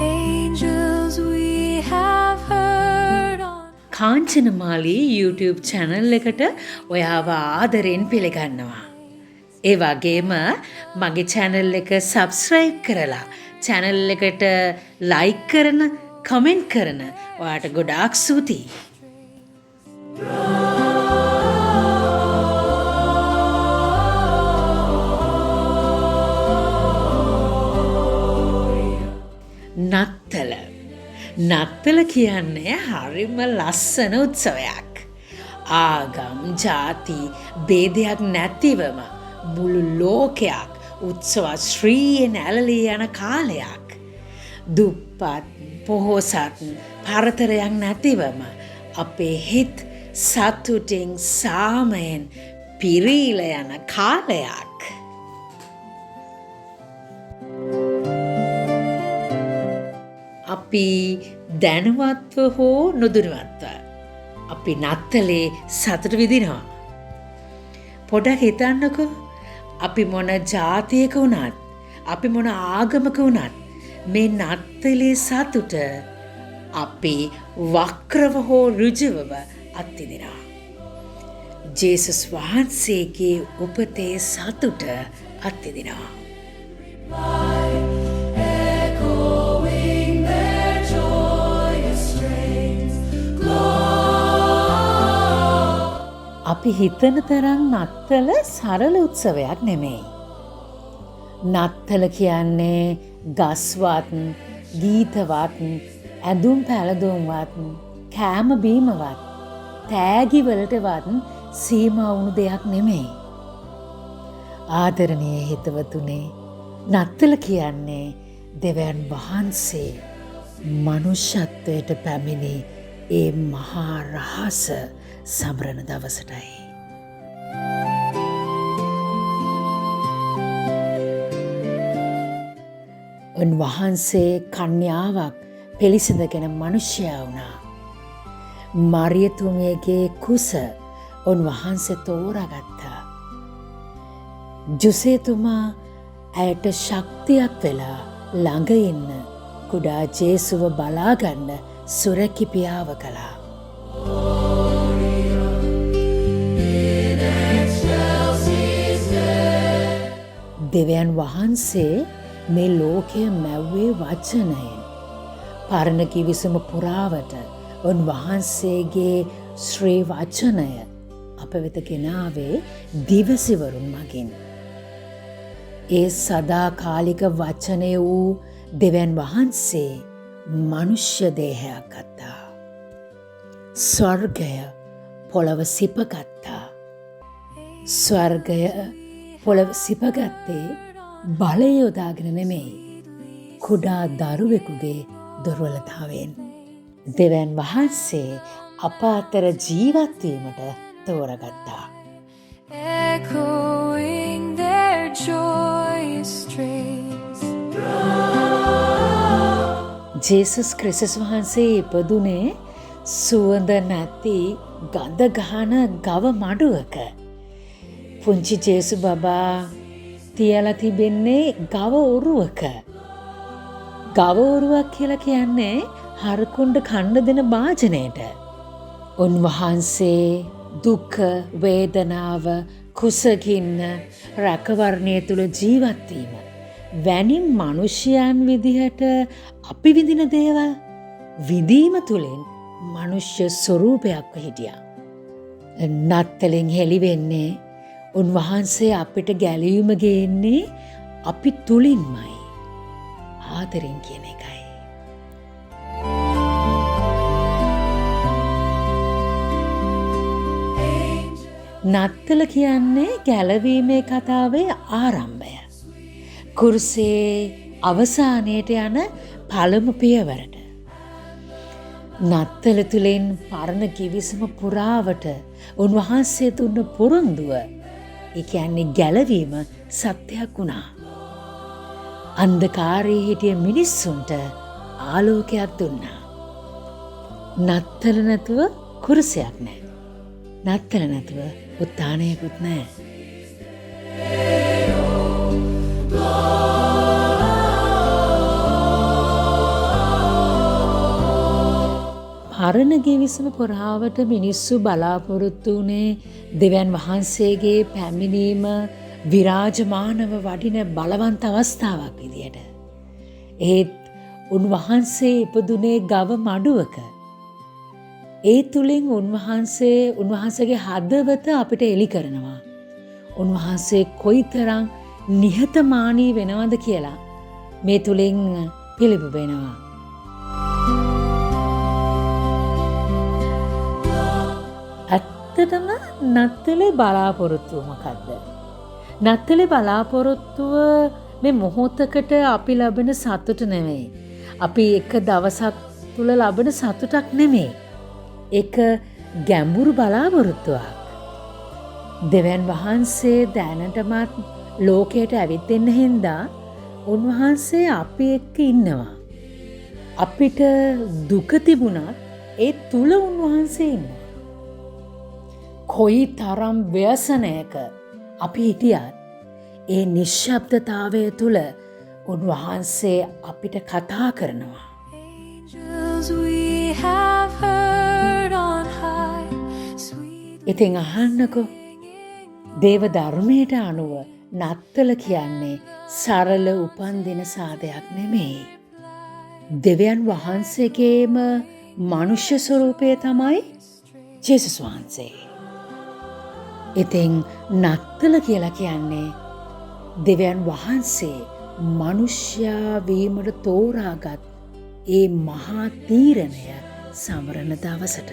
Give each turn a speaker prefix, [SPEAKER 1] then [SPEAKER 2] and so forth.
[SPEAKER 1] angels we have heard on.
[SPEAKER 2] කාංචනමාලී YouTube channel එකට ඔයාව ආදරෙන් පිළිගන්නවා. ඒ වගේම මගේ channel එක subscribe කරලා channel එකට like කරන, comment කරන ඔයාට ගොඩාක් ස්තුතියි. නත්තල කියන්නේ හරිම ලස්සන උත්සවයක්. ආගම් ජාති ભેදයක් නැතිවම මුළු ලෝකයක් උත්සව ශ්‍රීයෙන් ඇලලී යන කාලයක්. දුප්පත් පොහොසත් පරතරයක් නැතිවම අපේ හිත් සතුටින් සාමයෙන් පිරීලා යන කාලයක්. අපි දැනුවත්ව හෝ නොදැනුවත්ව අපි නත්තලේ සතුට විඳිනවා. පොඩක් හිතන්නකෝ, අපි මොන ජාතියක වුණත්, අපි මොන ආගමක වුණත් මේ නත්තලේ සතුට අපි වක්‍රව හෝ ඍජුවව අත්විඳිනවා. ජේසුස් වහන්සේගේ උපතේ සතුට අත්විඳිනවා. අපි හිතන තරම් නත්තල සරල උත්සවයක් නෙමෙයි. නත්තල කියන්නේ ගස්වත්, ගීතවත්, ඇඳුම් පැළඳුම්වත්, කෑම බීමවත්, තෑගි වලටවත් සීමා වුණු දෙයක් නෙමෙයි. ආදරණීය හිතවතුනේ, නත්තල කියන්නේ දෙවියන් වහන්සේ මනුෂ්‍යත්වයට පැමිණි ඒ මහා රහස සමරන දවසටයි. උන්වහන්සේ කන්‍යාවක් පිළිසඳගෙන මනුෂ්‍යයා වුණා. මරියතුමියගේ කුස උන්වහන්සේ තෝරාගත්තා. ජොසේතුමා ඇයට ශක්තියක් වෙලා ළඟ ඉන්න කුඩා ජේසුව බලාගන්න සුරැකිපියාව කළා. දෙවියන් වහන්සේ මේ ලෝකය මැව්වේ වචනයෙන්. පරණ කිවිසුම පුරාවට උන්වහන්සේගේ ශ්‍රී වචනය අප වෙත ගෙනාවේ දිවසිවරුන් මගින්. ඒ සදාකාලික වචනය වූ දෙවියන් වහන්සේ මනුෂ්‍ය දේහයක් ගත්තා. ස්වර්ගය පොළව සිපගත්තා. ස්වර්ගය පොළව සිපගත්තේ බලය යොදාගෙන නෙමෙයි, කුඩා දරුවෙකුගේ දුර්වලතාවෙන්. දෙවියන් වහන්සේ අප අතර ජීවත් වීමට තෝරගත්තා.
[SPEAKER 1] Echoing their joyous strains.
[SPEAKER 2] ජේසුස් ක්‍රිස්තුස් වහන්සේ ඉපදුනේ සුවඳ නැති ගඳ ගහන ගව මඩුවක. පුංචි ජේසු බබා තියලා තිබෙන්නේ ගව ඔරුවක. ගව ඔරුවක් කියලා කියන්නේ හරකුන්ට කන්න දෙන භාජනයට. උන්වහන්සේ දුක, වේදනාව, කුසගින්න, රැකවරණය තුල ජීවත් වීම වැනි මිනිසයන් විදිහට අපි විඳින දේවල් විඳීම තුළින් මනුෂ්‍ය ස්වරූපයක්ව හිටියා. නත්තලෙන් හෙළි වෙන්නේ උන්වහන්සේ අපිට ගැලවීම ගේන්නේ අපි තුලින්මයි. ආදරෙන් කියන එකයි. නත්තල කියන්නේ ගැලවීමේ කතාවේ ආරම්භය. කුරුසේ අවසානයට යන පළමු පියවරට. නත්තල තුලින් පරණ කිවිසුම පුරාවට උන්වහන්සේ දුන්න පොරොන්දුව, ඒ කියන්නේ ගැලවීම සත්‍යයක් වුණා. අන්ධකාරයේ හිටිය මිනිස්සුන්ට ආලෝකයක් දුන්නා. නත්තල නැතුව කුරුසයක් නැහැ. නත්තල නැතුව උත්ථානයකුත් නැහැ. අරණ ගෙවිසම පුරාවට මිනිස්සු බලාපොරොත්තු වුණේ දෙවියන් වහන්සේගේ පැමිණීම විරාජමානව වඩින බලවන්ත අවස්ථාවක් විදියට. ඒත් උන්වහන්සේ ඉපදුනේ ගව මඩුවක. ඒ තුලින් උන්වහන්සේගේ හදවත අපිට එලි කරනවා. උන්වහන්සේ කොයිතරම් නිහතමානී වෙනවද කියලා මේ තුලින් පිළිබිඹෙනවා. ඇත්තටම නත්තලේ බලාපොරොත්තුව මොකද්ද? නත්තලේ බලාපොරොත්තුව මේ මොහොතකට අපි ලබන සතුට නෙමෙයි. අපි එක දවසක් තුල ලබන සතුටක් නෙමෙයි. ඒක ගැඹුරු බලාපොරොත්තුවක්. දෙවියන් වහන්සේ දැනටමත් ලෝකයට ඇවිත් එන්න හින්දා උන්වහන්සේ අපි එක්ක ඉන්නවා. අපිට දුක තිබුණත් ඒ තුල උන්වහන්සේ ඉන්නවා. කොයි තරම් ව්‍යසනයක අපි හිටියත් ඒ නිශ්ශබ්දතාවය තුල උන්වහන්සේ අපිට කතා කරනවා.
[SPEAKER 1] Angels we have heard on high, sweet
[SPEAKER 2] ඉතින් අහන්නකෝ දේව ධර්මයට අනුව නත්තල කියන්නේ සරල උපන්දින සාදයක් නෙමෙයි. දෙවියන් වහන්සේගේම මනුෂ්‍ය ස්වරූපය තමයි ජේසුස් වහන්සේ. ඉතින් නත්තල කියලා කියන්නේ දෙවියන් වහන්සේ මනුෂ්‍යයා වීමට තෝරාගත් ඒ මහා තීරණය සමරන දවසට.